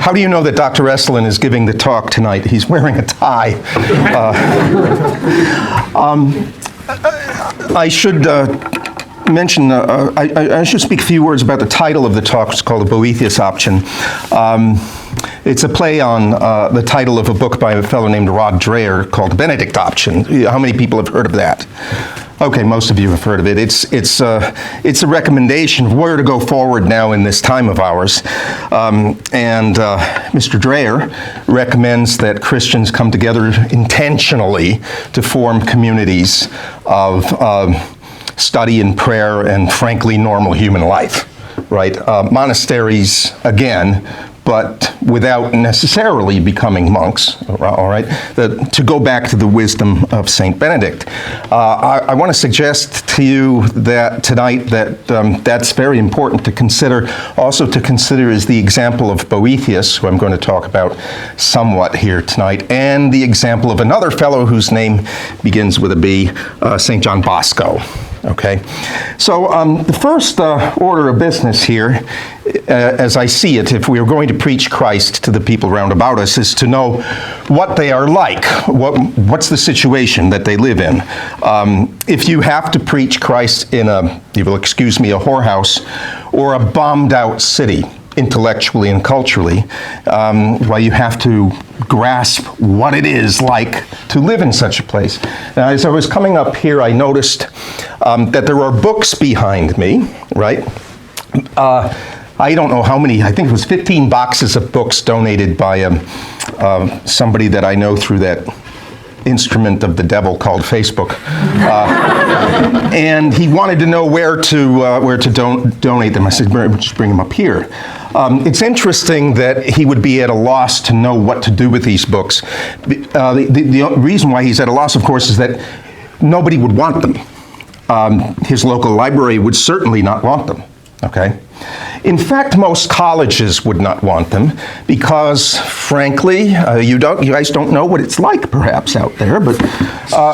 How do you know that Dr. Esolen is giving the talk tonight? He's wearing a tie. I should mention, I should speak a few words about the title of the talk. It's called the Boethius option. It's a play on the title of a book by a fellow named Rod Dreher called The Benedict Option. How many people have heard of that? Okay, most of you have heard of it. It's a recommendation of where to go forward now in this time of ours. Mr. Dreher recommends that Christians come together intentionally to form communities of study and prayer and, frankly, normal human life, right? Monasteries, again, but without necessarily becoming monks, all right? To go back to the wisdom of St. Benedict. I want to suggest to you that tonight that that's very important to consider. Also to consider is the example of Boethius, who I'm going to talk about somewhat here tonight, and the example of another fellow whose name begins with a B, St. John Bosco. Okay, so the first order of business here, as I see it, if we are going to preach Christ to the people round about us, is to know what they are like. What's the situation that they live in? If you have to preach Christ in you will excuse me, a whorehouse or a bombed out city, intellectually and culturally, you have to grasp what it is like to live in such a place. Now, as I was coming up here, I noticed that there are books behind me, right? I don't know how many, I think it was 15 boxes of books donated by somebody that I know through that instrument of the devil called Facebook. And he wanted to know where to donate them. I said, just bring them up here. It's interesting that he would be at a loss to know what to do with these books. The reason why he's at a loss, of course, is that nobody would want them. His local library would certainly not want them, okay? In fact, most colleges would not want them because, frankly, you guys don't know what it's like, perhaps, out there, but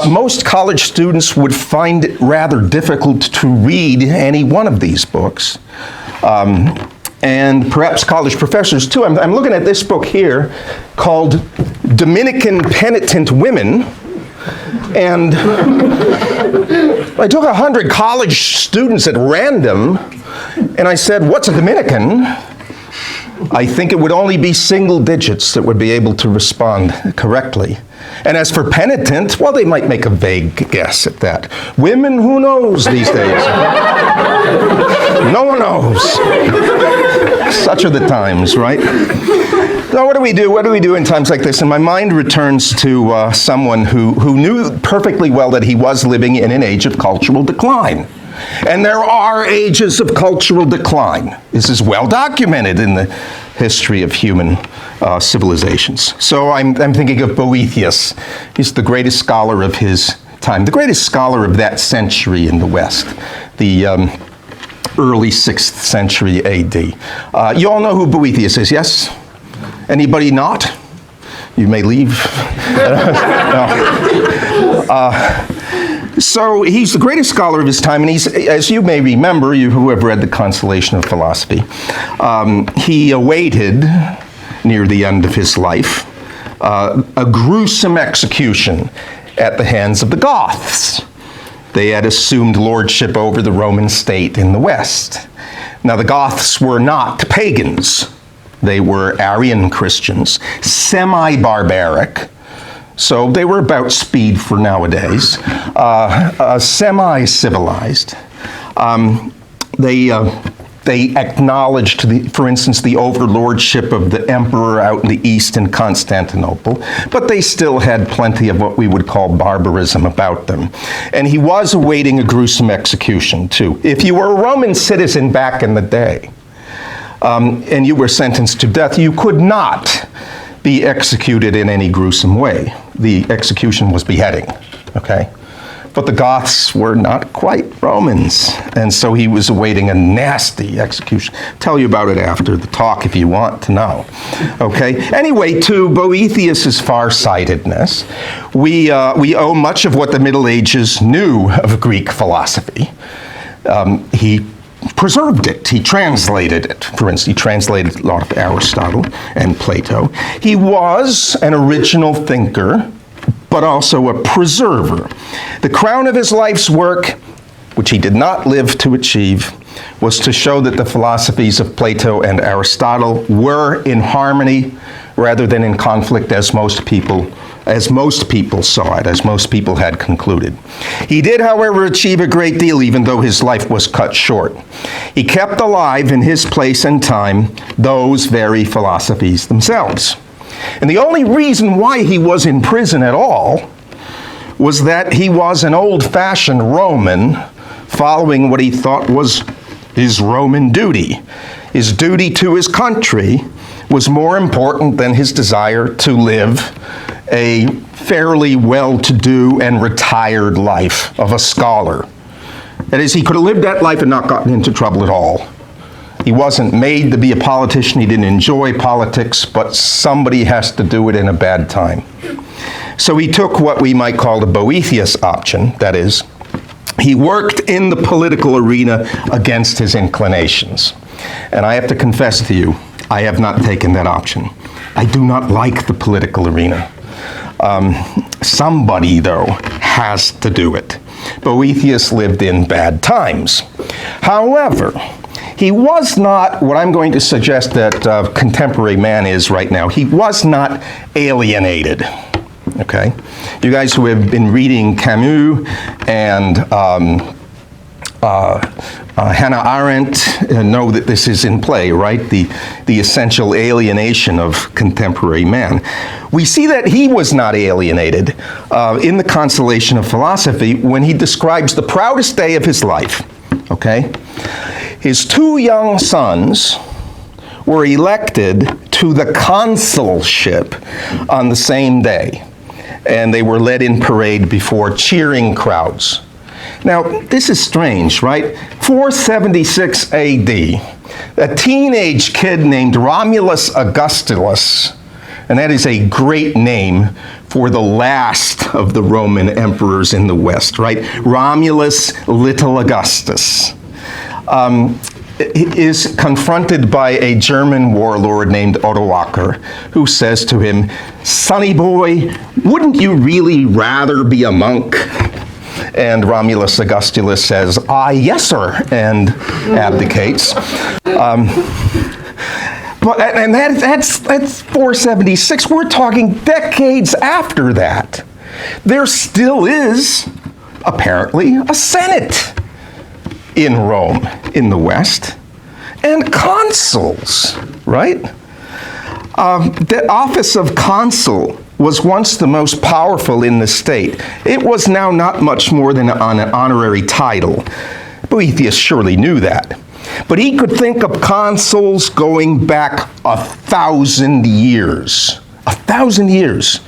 most college students would find it rather difficult to read any one of these books. And perhaps college professors, too. I'm looking at this book here called Dominican Penitent Women. And I took 100 college students at random, and I said, what's a Dominican? I think it would only be single digits that would be able to respond correctly. And as for penitent, well, they might make a vague guess at that. Women, who knows these days? No one knows. Such are the times, right? So what do we do? What do we do in times like this? And my mind returns to someone who knew perfectly well that he was living in an age of cultural decline. And there are ages of cultural decline. This is well documented in the history of human civilizations. So I'm thinking of Boethius. He's the greatest scholar of his time, the greatest scholar of that century in the West, the early 6th century A.D. You all know who Boethius is, yes? Anybody not? You may leave. So he's the greatest scholar of his time, and he's, as you may remember, you who have read The Consolation of Philosophy, he awaited, near the end of his life, a gruesome execution at the hands of the Goths. They had assumed lordship over the Roman state in the West. Now, the Goths were not pagans. They were Arian Christians, semi-barbaric. So they were about speed for nowadays, semi-civilized. They acknowledged, for instance, the overlordship of the emperor out in the east in Constantinople, but they still had plenty of what we would call barbarism about them. And he was awaiting a gruesome execution, too. If you were a Roman citizen back in the day, and you were sentenced to death, you could not be executed in any gruesome way. The execution was beheading, okay? But the Goths were not quite Romans, and so he was awaiting a nasty execution. Tell you about it after the talk if you want to know, okay? Anyway, to Boethius's farsightedness, we owe much of what the Middle Ages knew of Greek philosophy. He preserved it. He translated it. For instance, he translated a lot of Aristotle and Plato. He was an original thinker, but also a preserver. The crown of his life's work, which he did not live to achieve, was to show that the philosophies of Plato and Aristotle were in harmony rather than in conflict, as most people saw it, as most people had concluded. He did, however, achieve a great deal, even though his life was cut short. He kept alive in his place and time those very philosophies themselves. And the only reason why he was in prison at all was that he was an old-fashioned Roman following what he thought was his Roman duty. His duty to his country was more important than his desire to live a fairly well-to-do and retired life of a scholar. That is, he could have lived that life and not gotten into trouble at all. He wasn't made to be a politician. He didn't enjoy politics, but somebody has to do it in a bad time. So he took what we might call the Boethius option, that is, he worked in the political arena against his inclinations. And I have to confess to you, I have not taken that option. I do not like the political arena. Somebody, though, has to do it. Boethius lived in bad times. However, he was not what I'm going to suggest that contemporary man is right now. He was not alienated. Okay? You guys who have been reading Camus and Hannah Arendt know that this is in play, right? The essential alienation of contemporary man. We see that he was not alienated in the Consolation of Philosophy when he describes the proudest day of his life, okay? His two young sons were elected to the consulship on the same day, and they were led in parade before cheering crowds. Now, this is strange, right? 476 AD, a teenage kid named Romulus Augustus, and that is a great name for the last of the Roman emperors in the West, right? Romulus Little Augustus is confronted by a German warlord named Odoacer, who says to him, "Sonny boy, wouldn't you really rather be a monk?" And Romulus Augustus says, yes, sir, and abdicates. And that's 476. We're talking decades after that. There still is, apparently, a Senate in Rome, in the West, and consuls, right? The office of consul was once the most powerful in the state. It was now not much more than an honorary title. Boethius surely knew that. But he could think of consuls going back 1,000 years. 1,000 years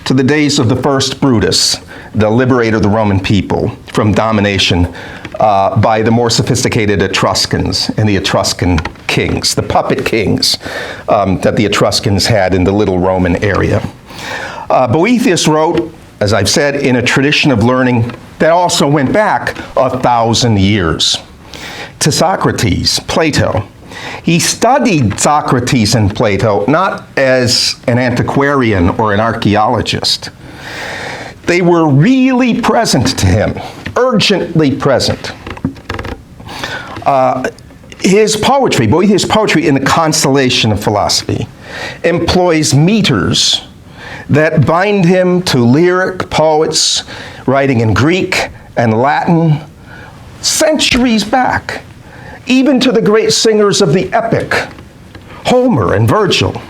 to the days of the first Brutus, the liberator of the Roman people from domination by the more sophisticated Etruscans and the Etruscan kings, the puppet kings that the Etruscans had in the little Roman area. Boethius wrote, as I've said, in a tradition of learning that also went back 1,000 years. To Socrates, Plato. He studied Socrates and Plato not as an antiquarian or an archaeologist. They were really present to him, urgently present. His poetry, Boethius' poetry in the Consolation of Philosophy, employs meters that bind him to lyric poets writing in Greek and Latin centuries back, even to the great singers of the epic, Homer and Virgil.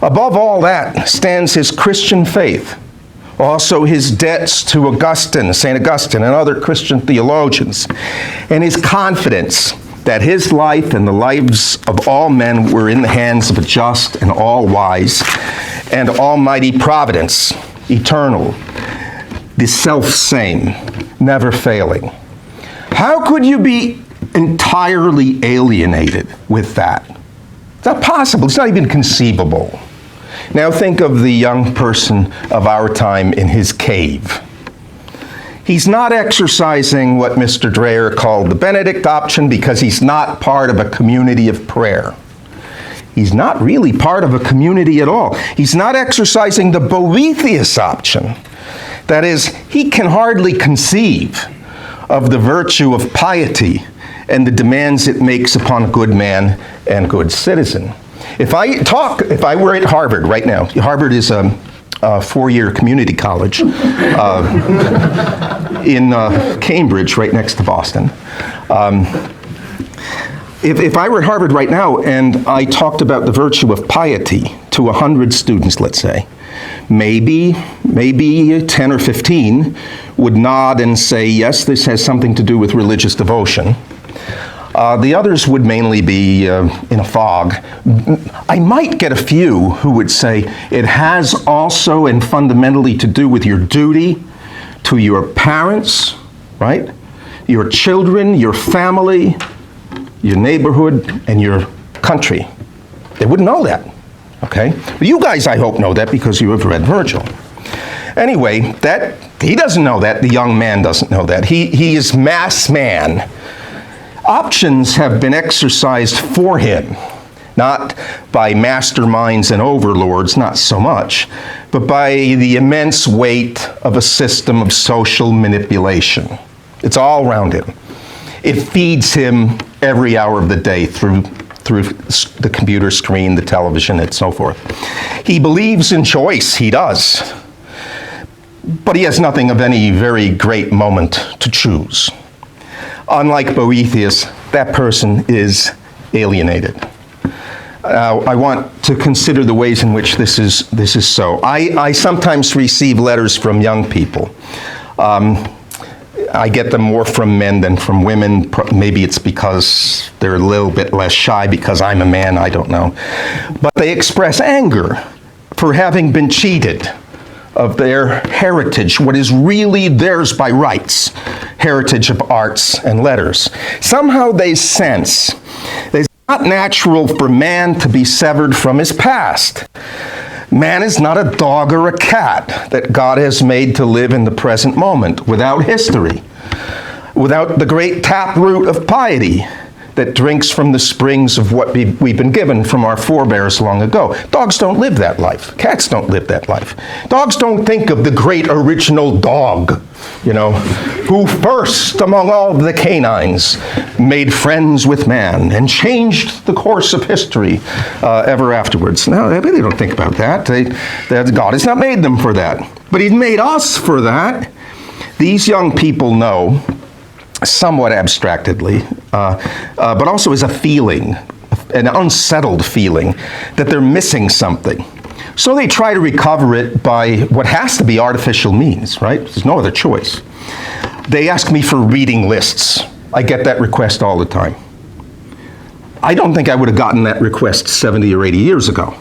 Above all that stands his Christian faith, also his debts to Augustine, St. Augustine, and other Christian theologians, and his confidence that his life and the lives of all men were in the hands of a just and all-wise and almighty providence, eternal, the self-same, never failing. How could you be entirely alienated with that? It's not possible. It's not even conceivable. Now think of the young person of our time in his cave. He's not exercising what Mr. Dreyer called the Benedict option because he's not part of a community of prayer. He's not really part of a community at all. He's not exercising the Boethius option. That is, he can hardly conceive of the virtue of piety and the demands it makes upon a good man and good citizen. If I were at Harvard right now, Harvard is a four-year community college in Cambridge, right next to Boston. If I were at Harvard right now and I talked about the virtue of piety to 100 students, let's say, maybe 10 or 15 would nod and say, yes, this has something to do with religious devotion. The others would mainly be in a fog. I might get a few who would say, it has also and fundamentally to do with your duty to your parents, right? Your children, your family, your neighborhood, and your country. They wouldn't know that, okay? But you guys, I hope, know that because you have read Virgil. Anyway, he doesn't know that. The young man doesn't know that. He is mass man. Options have been exercised for him, not by masterminds and overlords, not so much, but by the immense weight of a system of social manipulation. It's all around him. It feeds him every hour of the day through the computer screen, the television, and so forth. He believes in choice, he does, but he has nothing of any very great moment to choose. Unlike Boethius, that person is alienated. I want to consider the ways in which this is so. I sometimes receive letters from young people. I get them more from men than from women. Maybe it's because they're a little bit less shy because I'm a man, I don't know. But they express anger for having been cheated of their heritage, what is really theirs by rights, heritage of arts and letters. Somehow they sense that it's not natural for man to be severed from his past. Man is not a dog or a cat that God has made to live in the present moment without history, without the great taproot of piety that drinks from the springs of what we've been given from our forebears long ago. Dogs don't live that life. Cats don't live that life. Dogs don't think of the great original dog, who first among all the canines made friends with man and changed the course of history ever afterwards. No, they really don't think about that. God has not made them for that. But He made us for that. These young people know, somewhat abstractedly, but also as a feeling, an unsettled feeling, that they're missing something. So they try to recover it by what has to be artificial means, right? There's no other choice. They ask me for reading lists. I get that request all the time. I don't think I would have gotten that request 70 or 80 years ago,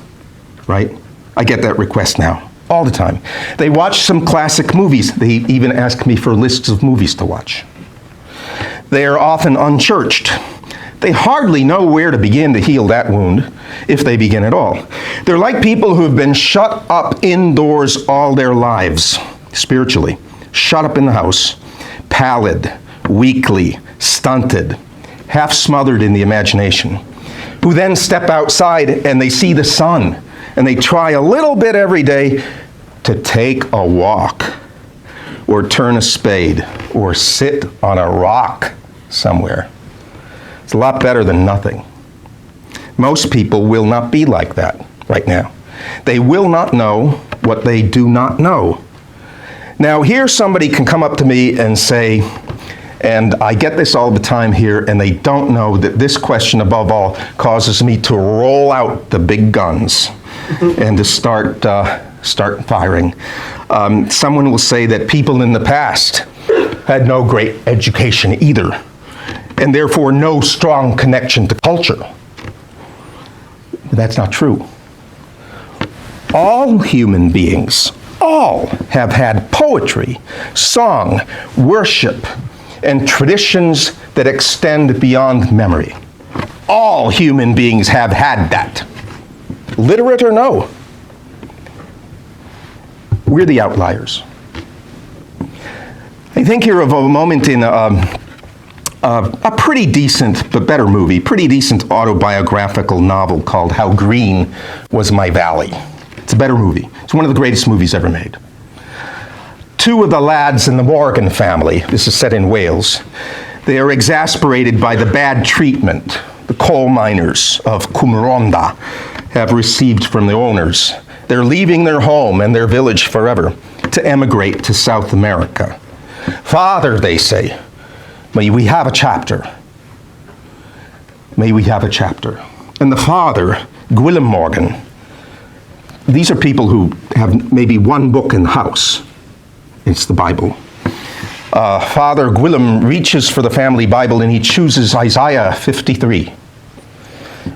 right? I get that request now, all the time. They watch some classic movies. They even ask me for lists of movies to watch. They are often unchurched. They hardly know where to begin to heal that wound, if they begin at all. They're like people who have been shut up indoors all their lives, spiritually. Shut up in the house, pallid, weakly, stunted, half smothered in the imagination, who then step outside and they see the sun, and they try a little bit every day to take a walk, or turn a spade, or sit on a rock somewhere. It's a lot better than nothing. Most people will not be like that right now. They will not know what they do not know. Now, here somebody can come up to me and say, and I get this all the time here, and they don't know that this question above all causes me to roll out the big guns and to start firing. Someone will say that people in the past had no great education either, and therefore no strong connection to culture. But that's not true. All human beings, all have had poetry, song, worship, and traditions that extend beyond memory. All human beings have had that, literate or no. We're the outliers. I think here of a moment in a pretty decent, but better movie, pretty decent autobiographical novel called How Green Was My Valley. It's a better movie. It's one of the greatest movies ever made. Two of the lads in the Morgan family, this is set in Wales, they are exasperated by the bad treatment the coal miners of Cwmronda have received from the owners. They're leaving their home and their village forever to emigrate to South America. Father, they say, may we have a chapter. May we have a chapter. And the father, Gwilym Morgan, these are people who have maybe one book in the house. It's the Bible. Father Gwilym reaches for the family Bible and he chooses Isaiah 53,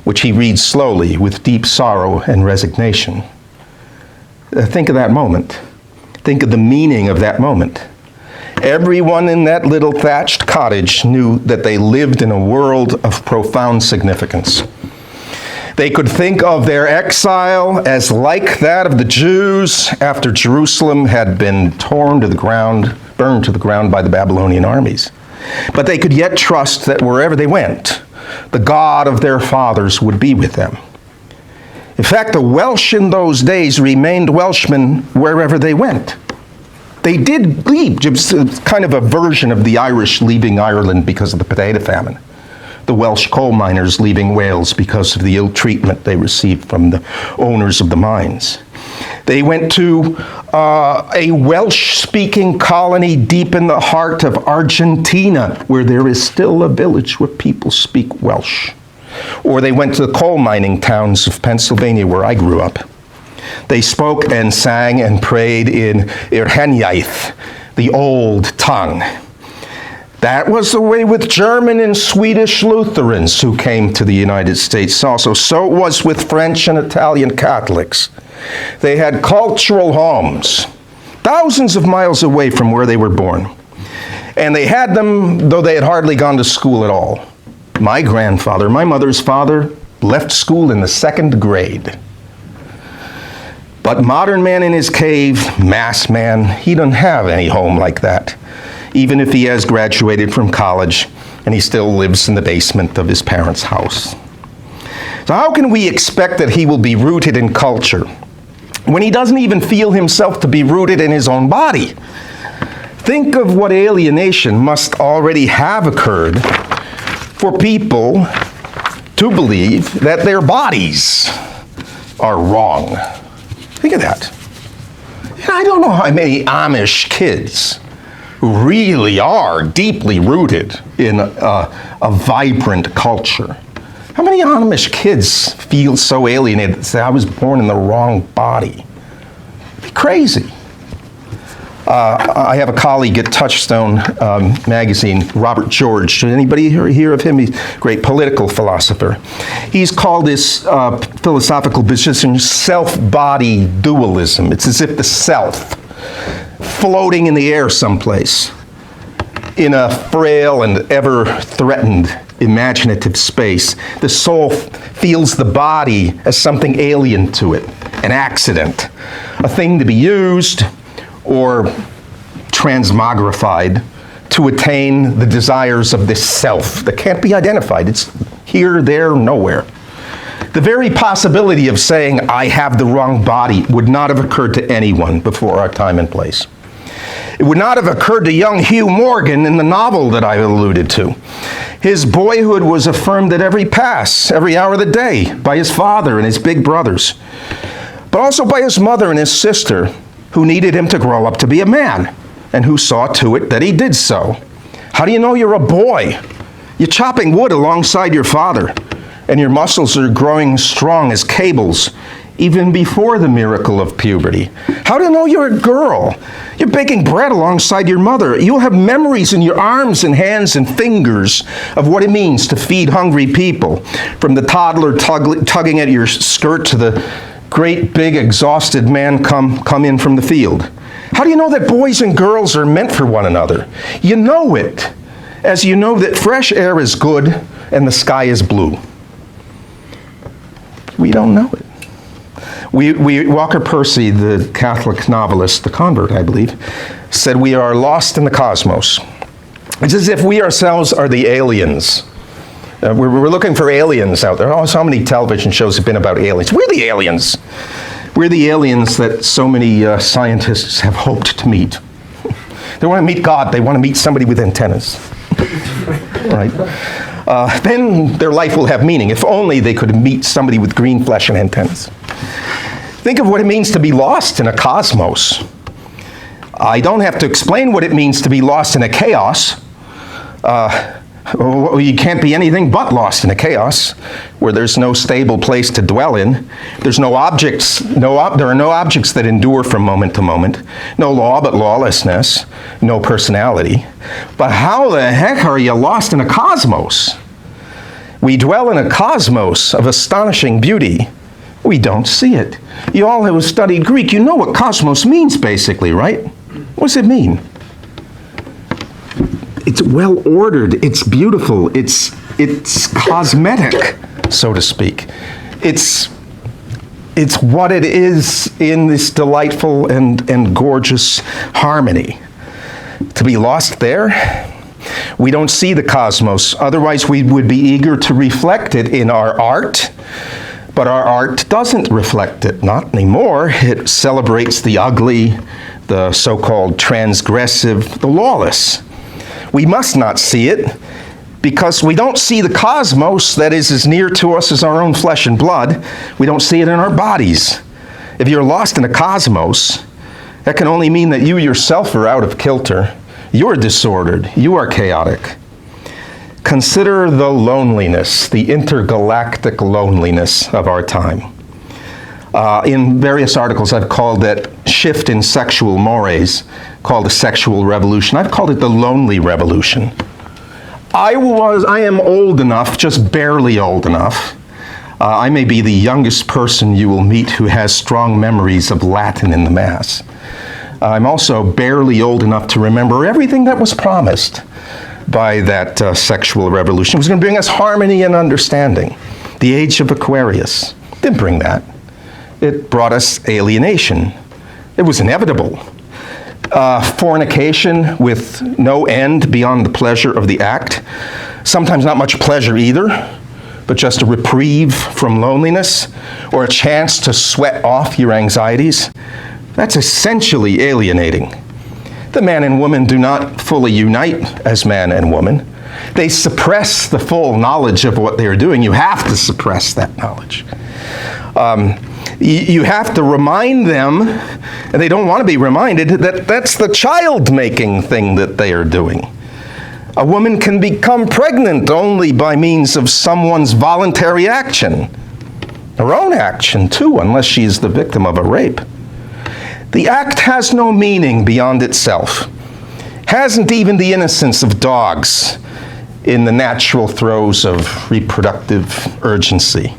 which he reads slowly with deep sorrow and resignation. Think of that moment. Think of the meaning of that moment. Everyone in that little thatched cottage knew that they lived in a world of profound significance. They could think of their exile as like that of the Jews after Jerusalem had been torn to the ground, burned to the ground by the Babylonian armies. But they could yet trust that wherever they went, the God of their fathers would be with them. In fact, the Welsh in those days remained Welshmen wherever they went. They did leave, just kind of a version of the Irish leaving Ireland because of the potato famine. The Welsh coal miners leaving Wales because of the ill treatment they received from the owners of the mines. They went to a Welsh-speaking colony deep in the heart of Argentina, where there is still a village where people speak Welsh. Or they went to the coal mining towns of Pennsylvania, where I grew up. They spoke and sang and prayed in Irhenyaith, the old tongue. That was the way with German and Swedish Lutherans who came to the United States also. So it was with French and Italian Catholics. They had cultural homes, thousands of miles away from where they were born. And they had them, though they had hardly gone to school at all. My grandfather, my mother's father, left school in the 2nd grade. But modern man in his cave, mass man, he doesn't have any home like that, even if he has graduated from college and he still lives in the basement of his parents' house. So how can we expect that he will be rooted in culture when he doesn't even feel himself to be rooted in his own body? Think of what alienation must already have occurred for people to believe that their bodies are wrong. Think of that. I don't know how many Amish kids who really are deeply rooted in a vibrant culture. How many Amish kids feel so alienated that say, I was born in the wrong body? It'd be crazy. I have a colleague at Touchstone magazine, Robert George. Did anybody hear of him? He's a great political philosopher. He's called this philosophical position self-body dualism. It's as if the self, floating in the air someplace, in a frail and ever-threatened imaginative space, the soul feels the body as something alien to it, an accident, a thing to be used or transmogrified to attain the desires of this self that can't be identified. It's here, there, nowhere. The very possibility of saying, I have the wrong body, would not have occurred to anyone before our time and place. It would not have occurred to young Hugh Morgan in the novel that I alluded to. His boyhood was affirmed at every pass, every hour of the day, by his father and his big brothers, but also by his mother and his sister, who needed him to grow up to be a man, and who saw to it that he did so. How do you know you're a boy? You're chopping wood alongside your father, and your muscles are growing strong as cables, even before the miracle of puberty. How do you know you're a girl? You're baking bread alongside your mother. You'll have memories in your arms and hands and fingers of what it means to feed hungry people, from the toddler tugging at your skirt to the great big exhausted man come in from the field. How do you know that boys and girls are meant for one another? You know it, as you know that fresh air is good and the sky is blue. We don't know it. Walker Percy, the Catholic novelist, the convert, I believe, said we are lost in the cosmos. It's as if we ourselves are the aliens. We're looking for aliens out there. Oh, so many television shows have been about aliens. We're the aliens. We're the aliens that so many scientists have hoped to meet. They want to meet God. They want to meet somebody with antennas. Right? Then their life will have meaning. If only they could meet somebody with green flesh and antennas. Think of what it means to be lost in a cosmos. I don't have to explain what it means to be lost in a chaos. You can't be anything but lost in a chaos where there's no stable place to dwell in. There's no objects. There are no objects that endure from moment to moment. No law but lawlessness. No personality. But how the heck are you lost in a cosmos? We dwell in a cosmos of astonishing beauty. We don't see it. You all who have studied Greek, you know what cosmos means basically, right? What does it mean? It's well ordered, it's beautiful, it's cosmetic, so to speak. It's what it is in this delightful and gorgeous harmony. To be lost there, we don't see the cosmos. Otherwise, we would be eager to reflect it in our art, but our art doesn't reflect it, not anymore. It celebrates the ugly, the so-called transgressive, the lawless. We must not see it because we don't see the cosmos that is as near to us as our own flesh and blood. We don't see it in our bodies. If you're lost in a cosmos, that can only mean that you yourself are out of kilter. You're disordered. You are chaotic. Consider the loneliness, the intergalactic loneliness of our time. In various articles, I've called that shift in sexual mores, called the sexual revolution. I've called it the lonely revolution. I am old enough, just barely old enough. I may be the youngest person you will meet who has strong memories of Latin in the Mass. I'm also barely old enough to remember everything that was promised by that sexual revolution. It was going to bring us harmony and understanding. The age of Aquarius didn't bring that. It brought us alienation. It was inevitable. Fornication with no end beyond the pleasure of the act. Sometimes not much pleasure either, but just a reprieve from loneliness or a chance to sweat off your anxieties. That's essentially alienating. The man and woman do not fully unite as man and woman. They suppress the full knowledge of what they are doing. You have to suppress that knowledge. You have to remind them, and they don't want to be reminded, that that's the child-making thing that they are doing. A woman can become pregnant only by means of someone's voluntary action. Her own action, too, unless she is the victim of a rape. The act has no meaning beyond itself. Hasn't even the innocence of dogs in the natural throes of reproductive urgency.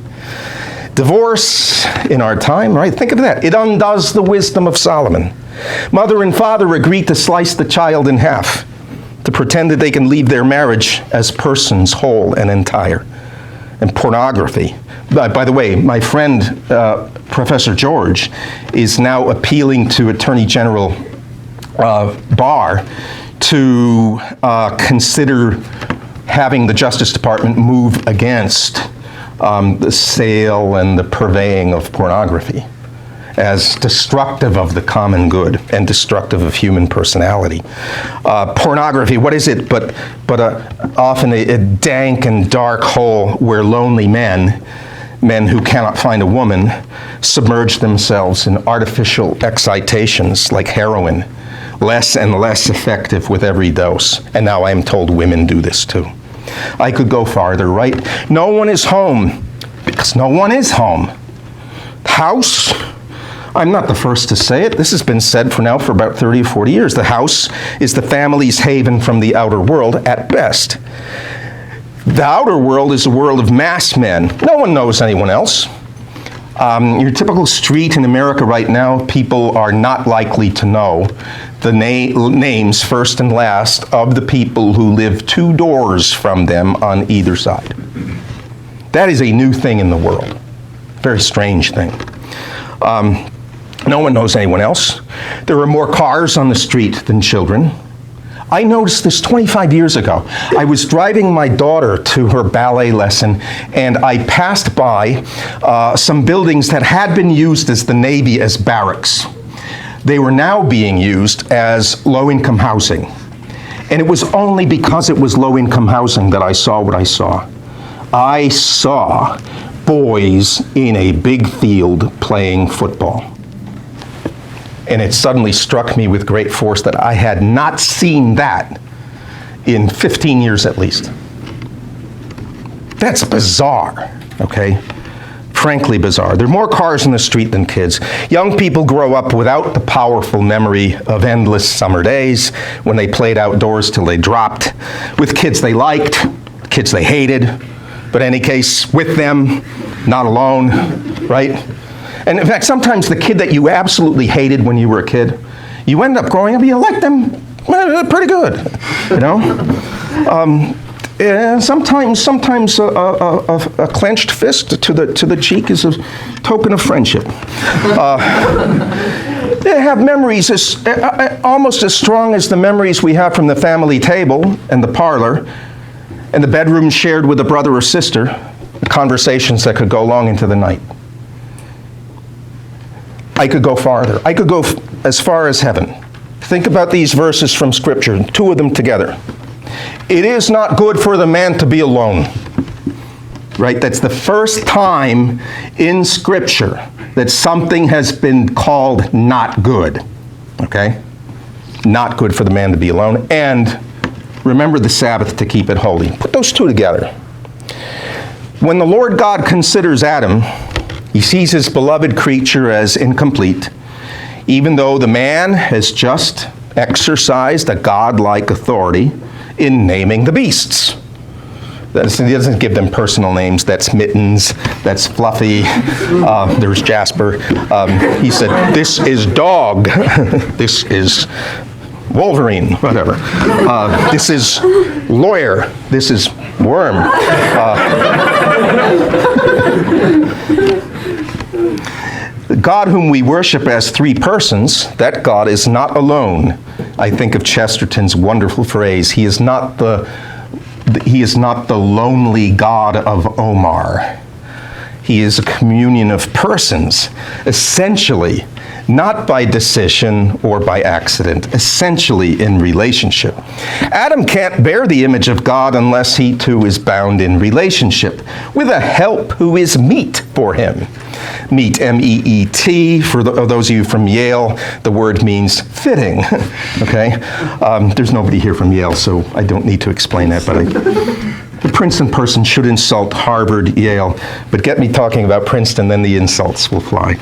Divorce in our time, right? Think of that. It undoes the wisdom of Solomon. Mother and father agree to slice the child in half, to pretend that they can leave their marriage as persons whole and entire. And pornography. By the way, my friend, Professor George, is now appealing to Attorney General Barr to consider having the Justice Department move against the sale and the purveying of pornography as destructive of the common good and destructive of human personality. Pornography, what is it but often a dank and dark hole where lonely men who cannot find a woman, submerge themselves in artificial excitations like heroin, less and less effective with every dose. And now I am told women do this too. I could go farther, right? No one is home, because no one is home. House, I'm not the first to say it. This has been said for about 30 or 40 years. The house is the family's haven from the outer world at best. The outer world is a world of mass men. No one knows anyone else. Your typical street in America right now, people are not likely to know the names, first and last, of the people who live 2 doors from them on either side. That is a new thing in the world. Very strange thing. No one knows anyone else. There are more cars on the street than children. I noticed this 25 years ago. I was driving my daughter to her ballet lesson, and I passed by some buildings that had been used as the Navy as barracks. They were now being used as low-income housing. And it was only because it was low-income housing that I saw what I saw. I saw boys in a big field playing football. And it suddenly struck me with great force that I had not seen that in 15 years at least. That's bizarre, okay? Frankly bizarre. There are more cars in the street than kids. Young people grow up without the powerful memory of endless summer days when they played outdoors till they dropped, with kids they liked, kids they hated, but in any case, with them, not alone, right? And in fact, sometimes the kid that you absolutely hated when you were a kid, you end up growing up, you like them pretty good, you know? And sometimes a clenched fist to the cheek is a token of friendship. They have memories almost as strong as the memories we have from the family table and the parlor and the bedroom shared with a brother or sister, conversations that could go long into the night. I could go farther. I could go as far as heaven. Think about these verses from Scripture, two of them together. It is not good for the man to be alone. Right? That's the first time in Scripture that something has been called not good. Okay? Not good for the man to be alone. And remember the Sabbath to keep it holy. Put those two together. When the Lord God considers Adam, he sees his beloved creature as incomplete, even though the man has just exercised a godlike authority in naming the beasts. He doesn't give them personal names. That's Mittens, that's Fluffy, there's Jasper. He said, this is dog, this is Wolverine, whatever. This is lawyer, this is worm. The God whom we worship as three persons, that God is not alone. I think of Chesterton's wonderful phrase, he is not the lonely God of Omar. He is a communion of persons, essentially, not by decision or by accident, essentially in relationship. Adam can't bear the image of God unless he too is bound in relationship with a help who is meet for him. Meet, M-E-E-T, for those of you from Yale, the word means fitting, okay? There's nobody here from Yale, so I don't need to explain that, but the Princeton person should insult Harvard, Yale, but get me talking about Princeton, then the insults will fly.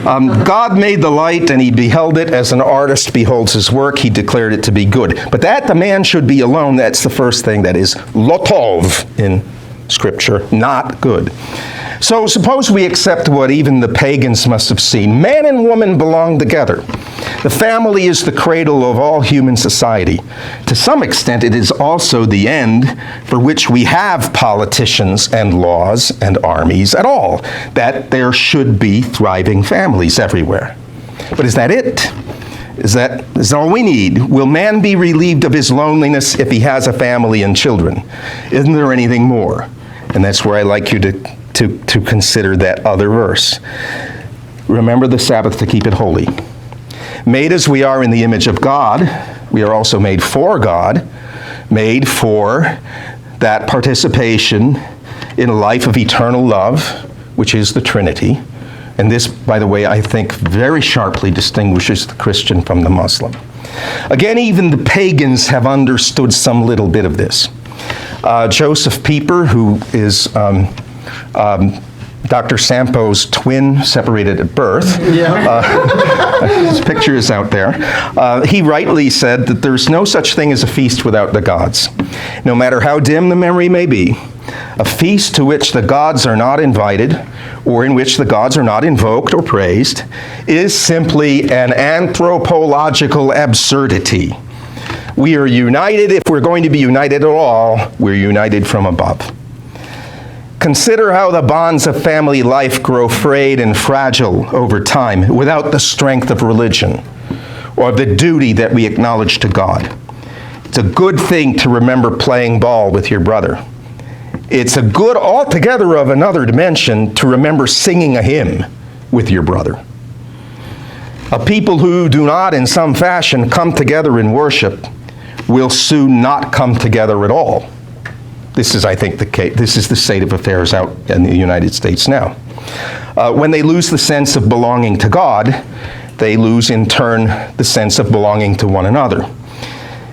God made the light, and he beheld it as an artist beholds his work. He declared it to be good. But that the man should be alone, that's the first thing that is lotov in Scripture, not good. So suppose we accept what even the pagans must have seen. Man and woman belong together. The family is the cradle of all human society. To some extent, it is also the end for which we have politicians and laws and armies at all, that there should be thriving families everywhere. But is that it? Is that all we need? Will man be relieved of his loneliness if he has a family and children? Isn't there anything more? And that's where I like you to consider that other verse. Remember the Sabbath to keep it holy. Made as we are in the image of God, we are also made for God, made for that participation in a life of eternal love, which is the Trinity. And this, by the way, I think very sharply distinguishes the Christian from the Muslim. Again, even the pagans have understood some little bit of this. Joseph Pieper, who is Dr. Sampo's twin, separated at birth. His picture is out there. He rightly said that there's no such thing as a feast without the gods. No matter how dim the memory may be, a feast to which the gods are not invited, or in which the gods are not invoked or praised, is simply an anthropological absurdity. We are united, if we're going to be united at all, we're united from above. Consider how the bonds of family life grow frayed and fragile over time without the strength of religion or the duty that we acknowledge to God. It's a good thing to remember playing ball with your brother. It's a good, altogether of another dimension, to remember singing a hymn with your brother. A people who do not in some fashion come together in worship will soon not come together at all. This is, I think, the case. This is the state of affairs out in the United States now. When they lose the sense of belonging to God, they lose in turn the sense of belonging to one another.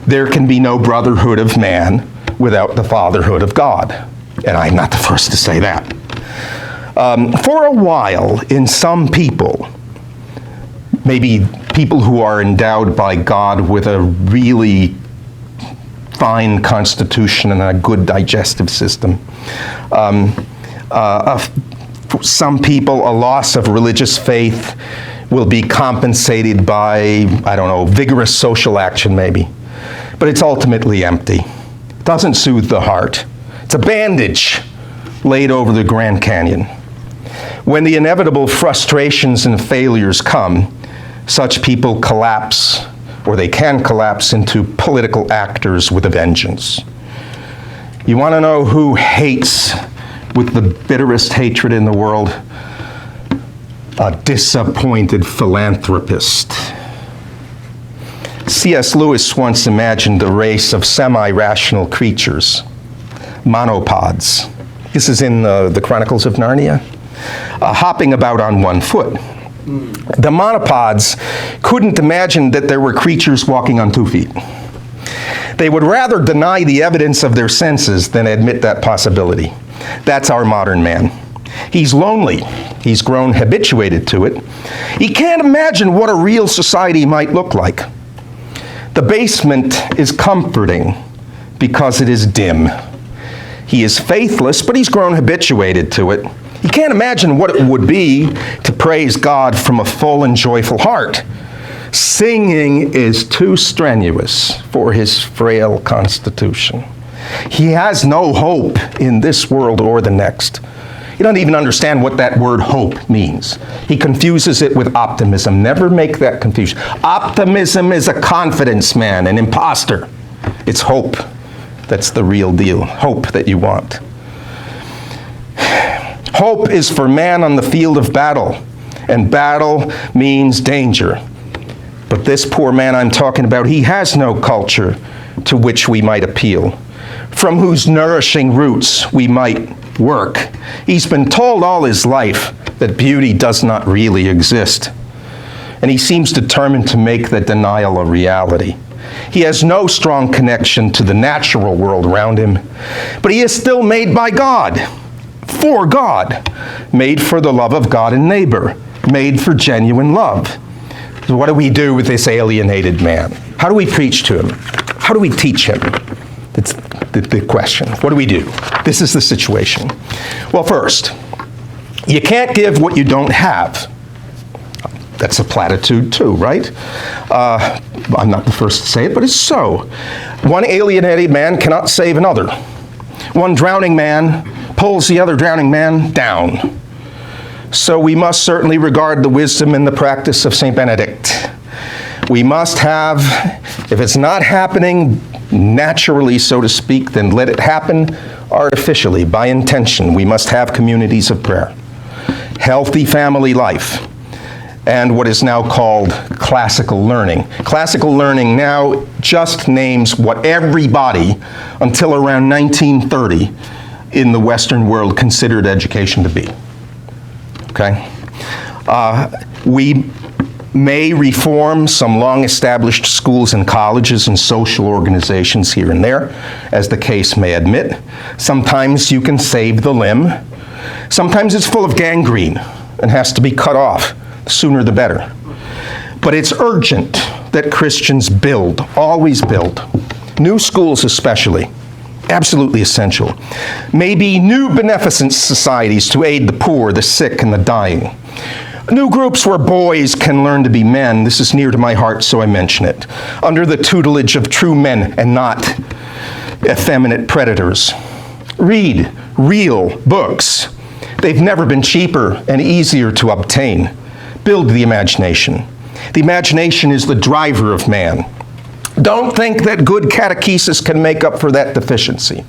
There can be no brotherhood of man without the fatherhood of God. And I'm not the first to say that. For a while, in some people, maybe people who are endowed by God with a really fine constitution and a good digestive system, for some people, a loss of religious faith will be compensated by, I don't know, vigorous social action maybe. But it's ultimately empty. It doesn't soothe the heart. It's a bandage laid over the Grand Canyon. When the inevitable frustrations and failures come, such people collapse, or they can collapse, into political actors with a vengeance. You want to know who hates with the bitterest hatred in the world? A disappointed philanthropist. C.S. Lewis once imagined a race of semi-rational creatures, monopods. This is in the Chronicles of Narnia, hopping about on one foot. The monopods couldn't imagine that there were creatures walking on 2 feet. They would rather deny the evidence of their senses than admit that possibility. That's our modern man. He's lonely. He's grown habituated to it. He can't imagine what a real society might look like. The basement is comforting because it is dim. He is faithless, but he's grown habituated to it. He can't imagine what it would be to praise God from a full and joyful heart. Singing is too strenuous for his frail constitution. He has no hope in this world or the next. He doesn't even understand what that word hope means. He confuses it with optimism. Never make that confusion. Optimism is a confidence man, an imposter. It's hope that's the real deal. Hope that you want. Hope is for man on the field of battle, and battle means danger. But this poor man I'm talking about, he has no culture to which we might appeal, from whose nourishing roots we might work. He's been told all his life that beauty does not really exist, and he seems determined to make that denial a reality. He has no strong connection to the natural world around him, but he is still made by God, for God, made for the love of God and neighbor, made for genuine love. So what do we do with this alienated man? How do we preach to him? How do we teach him? That's the question. What do we do? This is the situation. Well, first, you can't give what you don't have. That's a platitude too, right? I'm not the first to say it, but it's so. One alienated man cannot save another. One drowning man pulls the other drowning man down. So we must certainly regard the wisdom and the practice of St. Benedict. We must have, if it's not happening naturally, so to speak, then let it happen artificially, by intention. We must have communities of prayer, healthy family life, and what is now called classical learning. Classical learning now just names what everybody, until around 1930, in the Western world considered education to be. Okay? We may reform some long-established schools and colleges and social organizations here and there, as the case may admit. Sometimes you can save the limb. Sometimes it's full of gangrene and has to be cut off. The sooner the better. But it's urgent that Christians build, always build, new schools especially, absolutely essential. Maybe new beneficent societies to aid the poor, the sick, and the dying. New groups where boys can learn to be men. This is near to my heart, so I mention it. Under the tutelage of true men and not effeminate predators. Read, real books. They've never been cheaper and easier to obtain. Build the imagination. The imagination is the driver of man. Don't think that good catechesis can make up for that deficiency.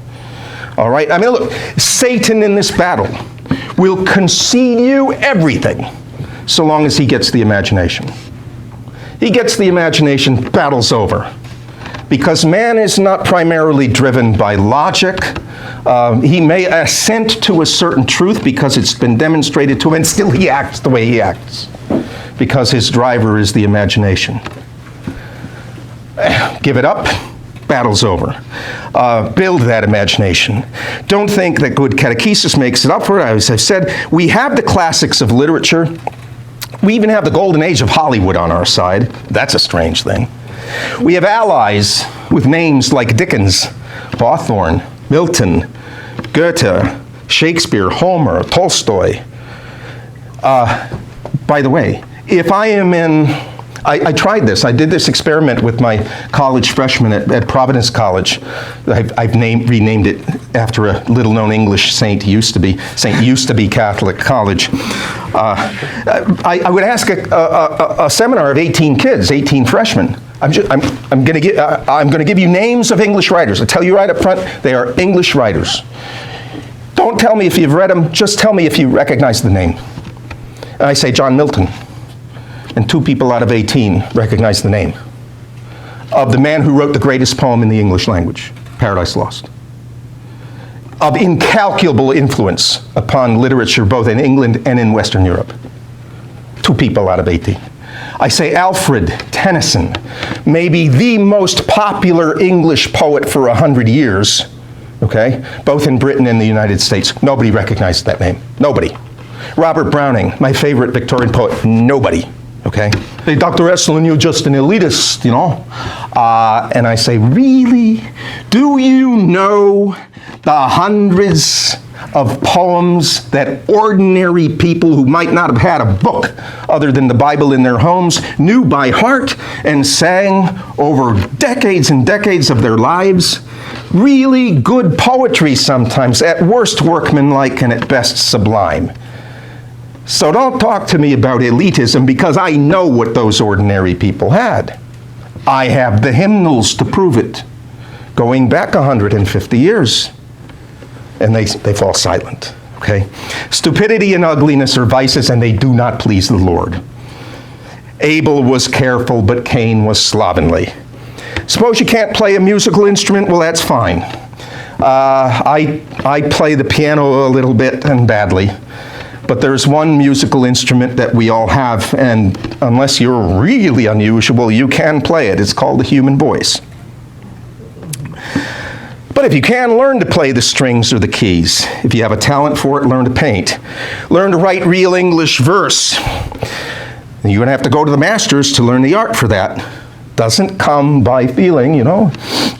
All right? I mean, look, Satan in this battle will concede you everything so long as he gets the imagination. He gets the imagination, battle's over. Because man is not primarily driven by logic. He may assent to a certain truth because it's been demonstrated to him, and still he acts the way he acts. Because his driver is the imagination. Give it up, battle's over. Build that imagination. Don't think that good catechesis makes it up for it. As I've said, we have the classics of literature. We even have the golden age of Hollywood on our side. That's a strange thing. We have allies with names like Dickens, Hawthorne, Milton, Goethe, Shakespeare, Homer, Tolstoy. By the way, if I am in, I tried this. I did this experiment with my college freshmen at Providence College. I've renamed it after a little-known English saint used to be Catholic College. I would ask a seminar of 18 kids, 18 freshmen. I'm going to give you names of English writers. I tell you right up front, they are English writers. Don't tell me if you've read them. Just tell me if you recognize the name. And I say John Milton. And 2 people out of 18 recognize the name of the man who wrote the greatest poem in the English language, Paradise Lost. Of incalculable influence upon literature both in England and in Western Europe. 2 people out of 18. I say Alfred Tennyson, maybe the most popular English poet for 100 years, okay, both in Britain and the United States. Nobody recognized that name. Nobody. Robert Browning, my favorite Victorian poet. Nobody. Okay? Hey, Dr. Esolen, you're just an elitist, you know? And I say, really? Do you know the hundreds of poems that ordinary people who might not have had a book other than the Bible in their homes knew by heart and sang over decades and decades of their lives? Really good poetry sometimes, at worst workmanlike and at best sublime. So don't talk to me about elitism because I know what those ordinary people had. I have the hymnals to prove it, going back 150 years. And they fall silent, okay? Stupidity and ugliness are vices and they do not please the Lord. Abel was careful, but Cain was slovenly. Suppose you can't play a musical instrument? Well, that's fine. I play the piano a little bit and badly. But there's one musical instrument that we all have, and unless you're really unusual, you can play it. It's called the human voice. But if you can, learn to play the strings or the keys. If you have a talent for it, learn to paint. Learn to write real English verse. You're going to have to go to the masters to learn the art for that. Doesn't come by feeling, you know.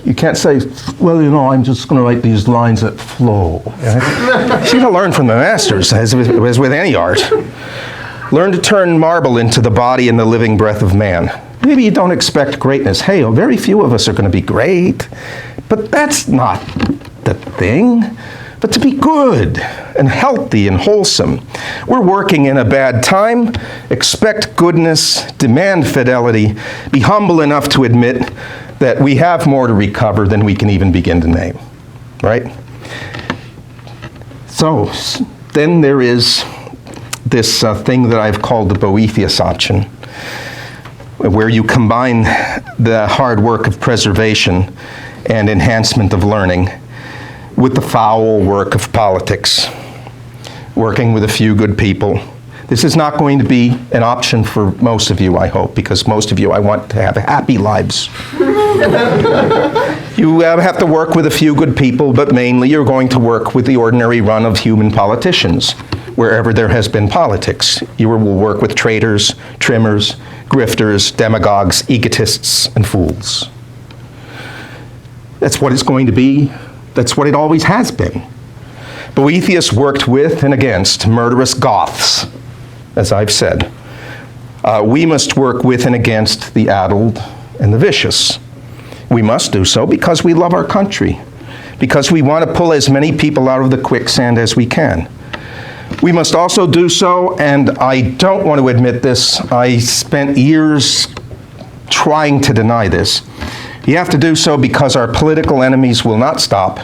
You can't say, well, you know, I'm just going to write these lines that flow. You're going to learn from the masters, as with any art. Learn to turn marble into the body and the living breath of man. Maybe you don't expect greatness. Hey, very few of us are going to be great. But that's not the thing. But to be good and healthy and wholesome. We're working in a bad time. Expect goodness, demand fidelity, be humble enough to admit that we have more to recover than we can even begin to name, right? So then there is this thing that I've called the Boethius option, where you combine the hard work of preservation and enhancement of learning with the foul work of politics, working with a few good people. This is not going to be an option for most of you, I hope, because most of you, I want to have happy lives. You have to work with a few good people, but mainly you're going to work with the ordinary run of human politicians, wherever there has been politics. You will work with traitors, trimmers, grifters, demagogues, egotists, and fools. That's what it's going to be. That's what it always has been. Boethius worked with and against murderous Goths, as I've said. We must work with and against the addled and the vicious. We must do so because we love our country, because we want to pull as many people out of the quicksand as we can. We must also do so, and I don't want to admit this, I spent years trying to deny this. You have to do so because our political enemies will not stop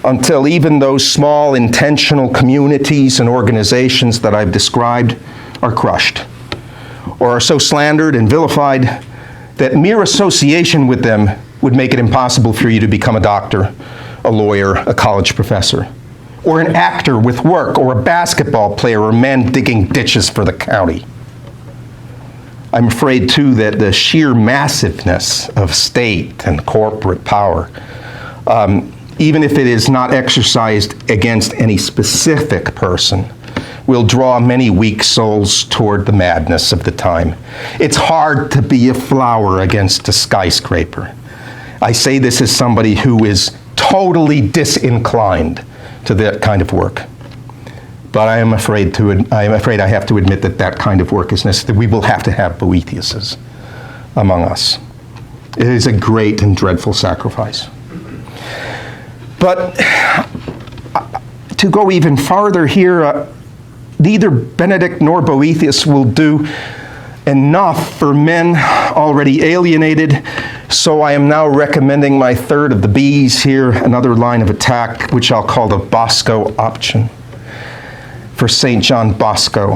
until even those small intentional communities and organizations that I've described are crushed, or are so slandered and vilified that mere association with them would make it impossible for you to become a doctor, a lawyer, a college professor, or an actor with work, or a basketball player, or men digging ditches for the county. I'm afraid, too, that the sheer massiveness of state and corporate power, even if it is not exercised against any specific person, will draw many weak souls toward the madness of the time. It's hard to be a flower against a skyscraper. I say this as somebody who is totally disinclined to that kind of work. But I am afraid I have to admit that that kind of work is necessary. We will have to have Boethiuses among us. It is a great and dreadful sacrifice. But to go even farther here, neither Benedict nor Boethius will do enough for men already alienated, so I am now recommending my third of the B's here, another line of attack, which I'll call the Bosco option, for St. John Bosco,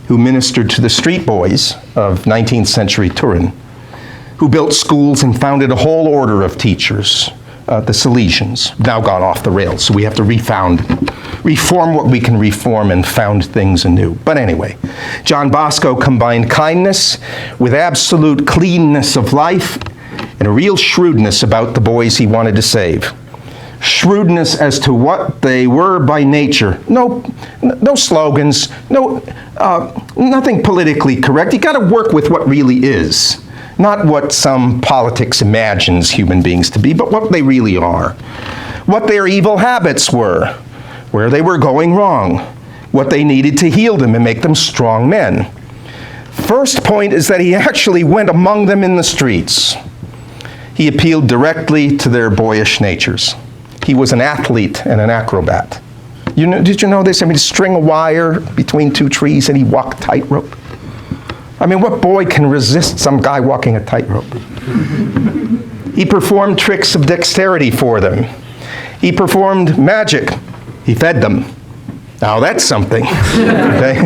who ministered to the street boys of 19th century Turin, who built schools and founded a whole order of teachers, the Salesians, now gone off the rails, so we have to reform what we can reform and found things anew. But anyway, John Bosco combined kindness with absolute cleanness of life and a real shrewdness about the boys he wanted to save. Shrewdness as to what they were by nature. No slogans, nothing politically correct. You got to work with what really is. Not what some politics imagines human beings to be, but what they really are. What their evil habits were, where they were going wrong, what they needed to heal them and make them strong men. First point is that he actually went among them in the streets. He appealed directly to their boyish natures. He was an athlete and an acrobat. Did you know this? I mean, string a wire between two trees and he walked tightrope. I mean, what boy can resist some guy walking a tightrope? He performed tricks of dexterity for them. He performed magic. He fed them. Now that's something. Okay?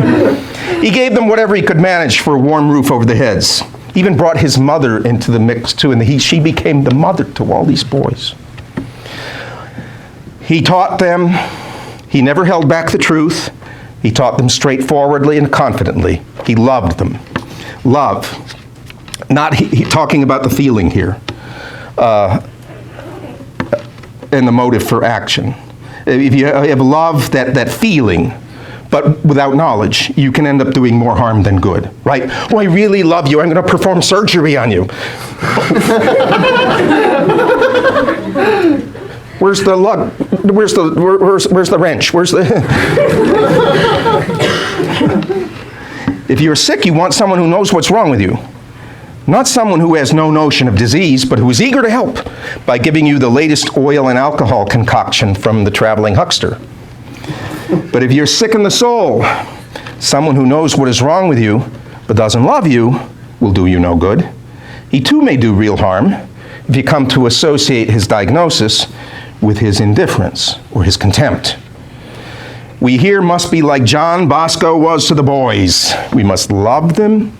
He gave them whatever he could manage for a warm roof over their heads. He even brought his mother into the mix too, and she became the mother to all these boys. He taught them. He never held back the truth. He taught them straightforwardly and confidently. He loved them. Love. Not talking about the feeling here. And the motive for action. If you have love, that feeling, but without knowledge, you can end up doing more harm than good, right? Oh, I really love you. I'm going to perform surgery on you. Where's the lug? Where's the wrench? Where's the? If you're sick, you want someone who knows what's wrong with you. Not someone who has no notion of disease, but who is eager to help by giving you the latest oil and alcohol concoction from the traveling huckster. But if you're sick in the soul, someone who knows what is wrong with you, but doesn't love you, will do you no good. He too may do real harm if you come to associate his diagnosis with his indifference or his contempt. We here must be like John Bosco was to the boys. We must love them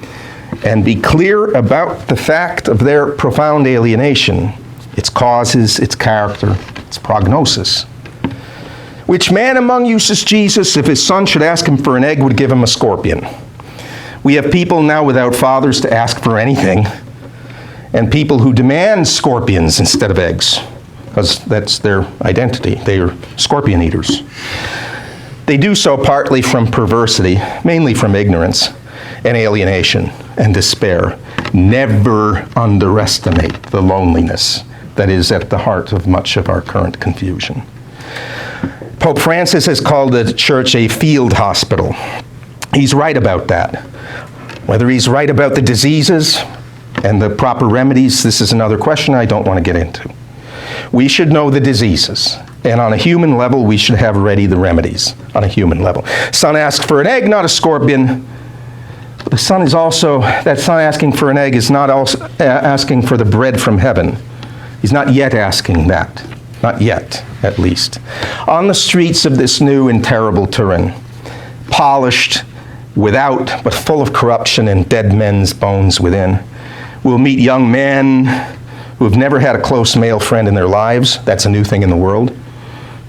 and be clear about the fact of their profound alienation, its causes, its character, its prognosis. Which man among you, says Jesus, if his son should ask him for an egg, would give him a scorpion? We have people now without fathers to ask for anything, and people who demand scorpions instead of eggs, because that's their identity. They are scorpion eaters. They do so partly from perversity, mainly from ignorance and alienation and despair. Never underestimate the loneliness that is at the heart of much of our current confusion. Pope Francis has called the church a field hospital. He's right about that. Whether he's right about the diseases and the proper remedies, this is another question I don't want to get into. We should know the diseases. And on a human level, we should have ready the remedies on a human level. Son asked for an egg, not a scorpion. The son is also, that son asking for an egg is not also asking for the bread from heaven. He's not yet asking that. Not yet, at least. On the streets of this new and terrible Turin, polished, without, but full of corruption and dead men's bones within, we'll meet young men who have never had a close male friend in their lives. That's a new thing in the world.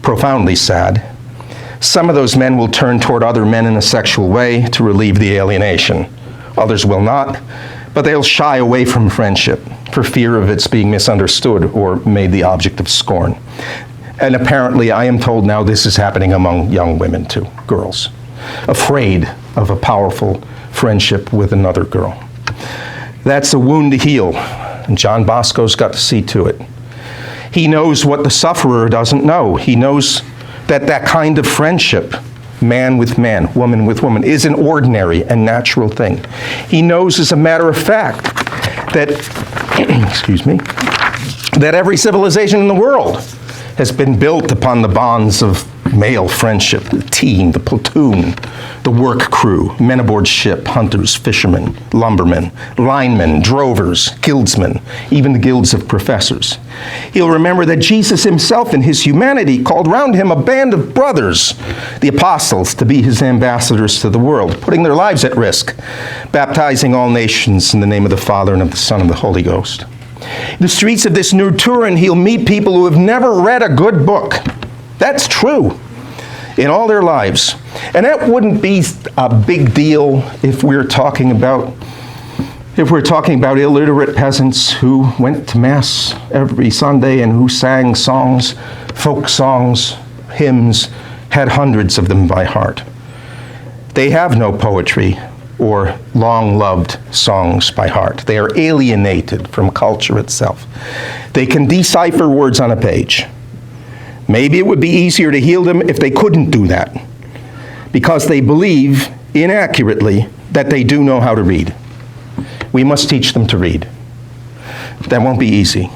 Profoundly sad. Some of those men will turn toward other men in a sexual way to relieve the alienation. Others will not, but they'll shy away from friendship for fear of its being misunderstood or made the object of scorn. And apparently, I am told now this is happening among young women too, girls, afraid of a powerful friendship with another girl. That's a wound to heal, and John Bosco's got to see to it. He knows what the sufferer doesn't know. He knows that that kind of friendship, man with man, woman with woman, is an ordinary and natural thing. He knows, as a matter of fact, that, excuse me, that every civilization in the world has been built upon the bonds of male friendship, the team, the platoon, the work crew, men aboard ship, hunters, fishermen, lumbermen, linemen, drovers, guildsmen, even the guilds of professors. He'll remember that Jesus himself in his humanity called round him a band of brothers, the apostles, to be his ambassadors to the world, putting their lives at risk, baptizing all nations in the name of the Father and of the Son and of the Holy Ghost. In the streets of this new Turin, he'll meet people who have never read a good book. That's true. In all their lives. And that wouldn't be a big deal if we're talking about illiterate peasants who went to Mass every Sunday and who sang songs, folk songs, hymns, had hundreds of them by heart. They have no poetry or long-loved songs by heart. They are alienated from culture itself. They can decipher words on a page. Maybe it would be easier to heal them if they couldn't do that, because they believe inaccurately that they do know how to read. We must teach them to read. That won't be easy.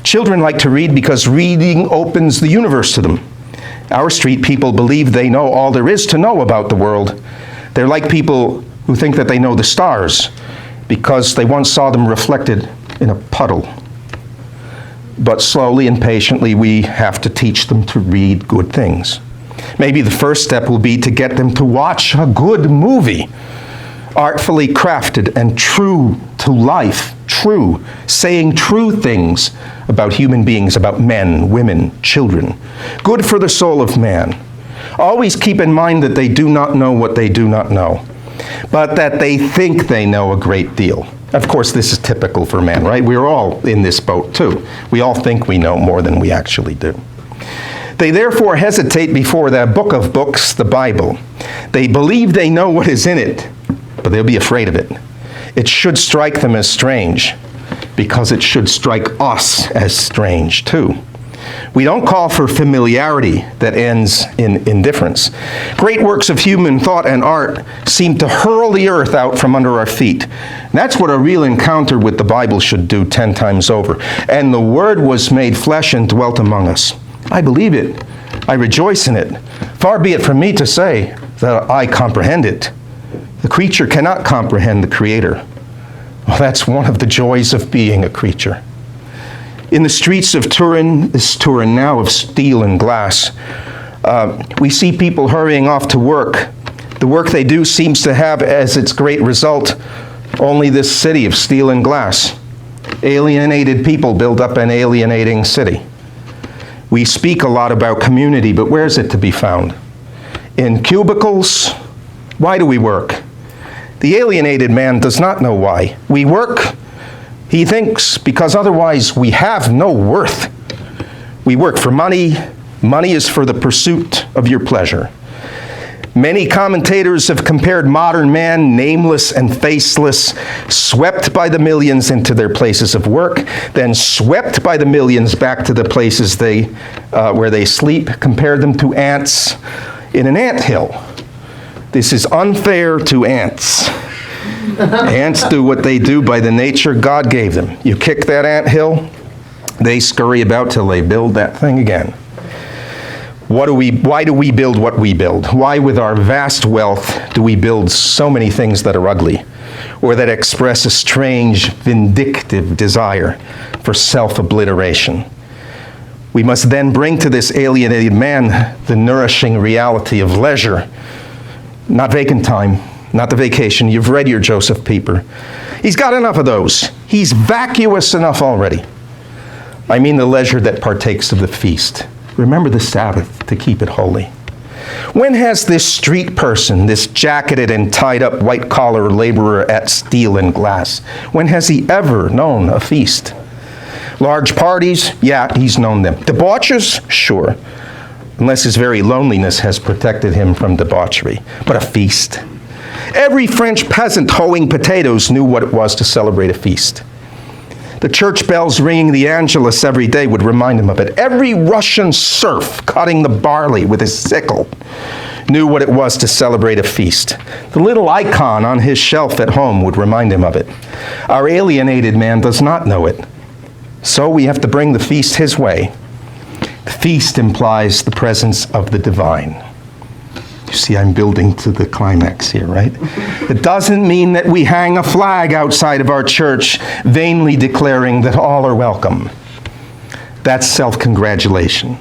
Children like to read because reading opens the universe to them. Our street people believe they know all there is to know about the world. They're like people who think that they know the stars because they once saw them reflected in a puddle. But slowly and patiently, we have to teach them to read good things. Maybe the first step will be to get them to watch a good movie, artfully crafted and true to life, true, saying true things about human beings, about men, women, children, good for the soul of man. Always keep in mind that they do not know what they do not know, but that they think they know a great deal. Of course, this is typical for man, right? We're all in this boat, too. We all think we know more than we actually do. They therefore hesitate before that book of books, the Bible. They believe they know what is in it, but they'll be afraid of it. It should strike them as strange, because it should strike us as strange, too. We don't call for familiarity that ends in indifference. Great works of human thought and art seem to hurl the earth out from under our feet. That's what a real encounter with the Bible should do 10 times over. And the Word was made flesh and dwelt among us. I believe it. I rejoice in it. Far be it from me to say that I comprehend it. The creature cannot comprehend the Creator. Well, that's one of the joys of being a creature. In the streets of Turin, this Turin now of steel and glass, we see people hurrying off to work. The work they do seems to have as its great result only this city of steel and glass. Alienated people build up an alienating city. We speak a lot about community, but where is it to be found? In cubicles? Why do we work? The alienated man does not know why. We work, he thinks, because otherwise we have no worth. We work for money. Money is for the pursuit of your pleasure. Many commentators have compared modern man, nameless and faceless, swept by the millions into their places of work, then swept by the millions back to the places where they sleep, compared them to ants in an anthill. This is unfair to ants. Ants do what they do by the nature God gave them. You kick that anthill, They scurry about till they build that thing again. Why do we build what we build? Why, with our vast wealth, do we build so many things that are ugly, or that express a strange, vindictive desire for self-obliteration? We must then bring to this alienated man the nourishing reality of leisure, not vacant time, not the vacation. You've read your Joseph Pieper. He's got enough of those. He's vacuous enough already. I mean the leisure that partakes of the feast. Remember the Sabbath to keep it holy. When has this street person, this jacketed and tied up white-collar laborer at steel and glass, when has he ever known a feast? Large parties? Yeah, he's known them. Debauches? Sure. Unless his very loneliness has protected him from debauchery. But a feast? Every French peasant hoeing potatoes knew what it was to celebrate a feast. The church bells ringing the Angelus every day would remind him of it. Every Russian serf cutting the barley with his sickle knew what it was to celebrate a feast. The little icon on his shelf at home would remind him of it. Our alienated man does not know it. So we have to bring the feast his way. The feast implies the presence of the divine. You see, I'm building to the climax here, right? It doesn't mean that we hang a flag outside of our church, vainly declaring that all are welcome. That's self-congratulation.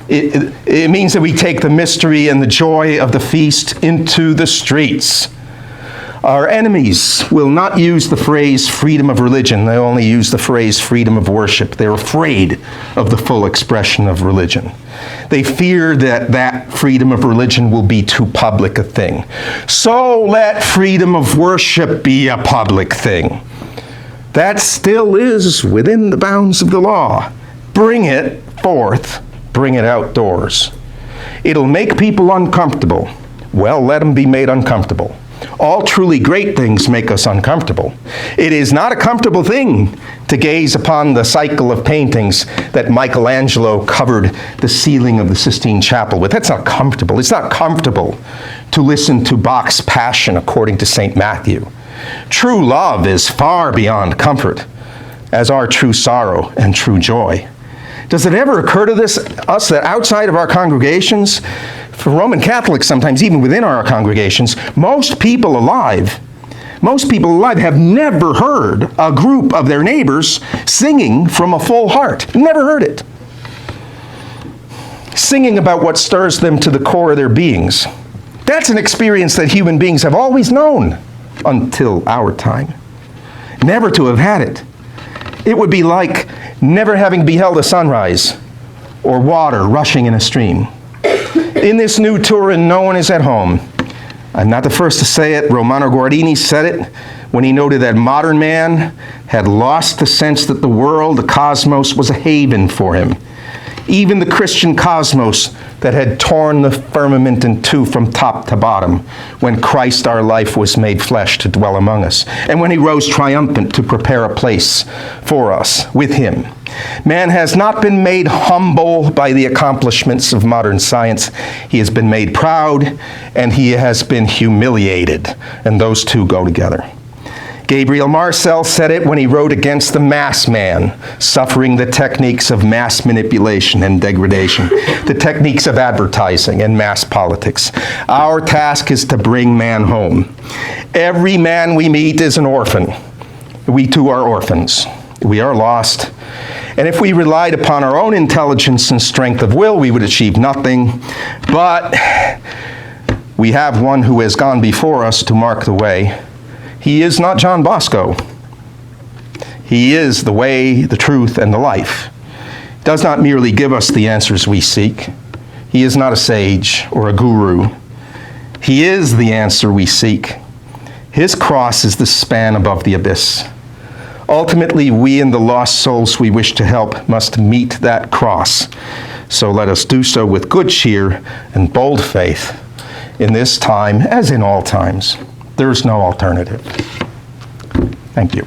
It means that we take the mystery and the joy of the feast into the streets. Our enemies will not use the phrase freedom of religion. They only use the phrase freedom of worship. They're afraid of the full expression of religion. They fear that that freedom of religion will be too public a thing. So let freedom of worship be a public thing. That still is within the bounds of the law. Bring it forth, bring it outdoors. It'll make people uncomfortable. Well, let them be made uncomfortable. All truly great things make us uncomfortable. It is not a comfortable thing to gaze upon the cycle of paintings that Michelangelo covered the ceiling of the Sistine Chapel with. That's not comfortable. It's not comfortable to listen to Bach's Passion according to St. Matthew. True love is far beyond comfort, as are true sorrow and true joy. Does it ever occur to us that outside of our congregations, for Roman Catholics sometimes, even within our congregations, most people alive have never heard a group of their neighbors singing from a full heart. Never heard it. Singing about what stirs them to the core of their beings. That's an experience that human beings have always known until our time. Never to have had it. It would be like never having beheld a sunrise or water rushing in a stream. In this new Turin, no one is at home. I'm not the first to say it. Romano Guardini said it when he noted that modern man had lost the sense that the world, the cosmos, was a haven for him. Even the Christian cosmos that had torn the firmament in two from top to bottom when Christ our life was made flesh to dwell among us, and when he rose triumphant to prepare a place for us with him. Man has not been made humble by the accomplishments of modern science. He has been made proud, and he has been humiliated, and those two go together. Gabriel Marcel said it when he wrote against the mass man, suffering the techniques of mass manipulation and degradation, the techniques of advertising and mass politics. Our task is to bring man home. Every man we meet is an orphan. We too are orphans. We are lost. And if we relied upon our own intelligence and strength of will, we would achieve nothing. But we have one who has gone before us to mark the way. He is not John Bosco. He is the way, the truth, and the life. He does not merely give us the answers we seek. He is not a sage or a guru. He is the answer we seek. His cross is the span above the abyss. Ultimately, we and the lost souls we wish to help must meet that cross. So let us do so with good cheer and bold faith in this time, as in all times. There's no alternative. Thank you.